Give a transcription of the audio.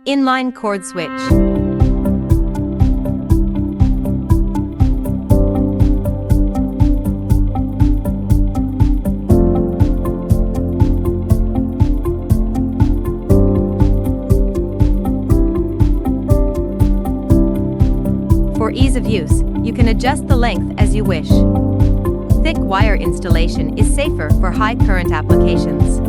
Inline Cord Switch. For ease of use, you can adjust the length as you wish. Thick wire installation is safer for high current applications.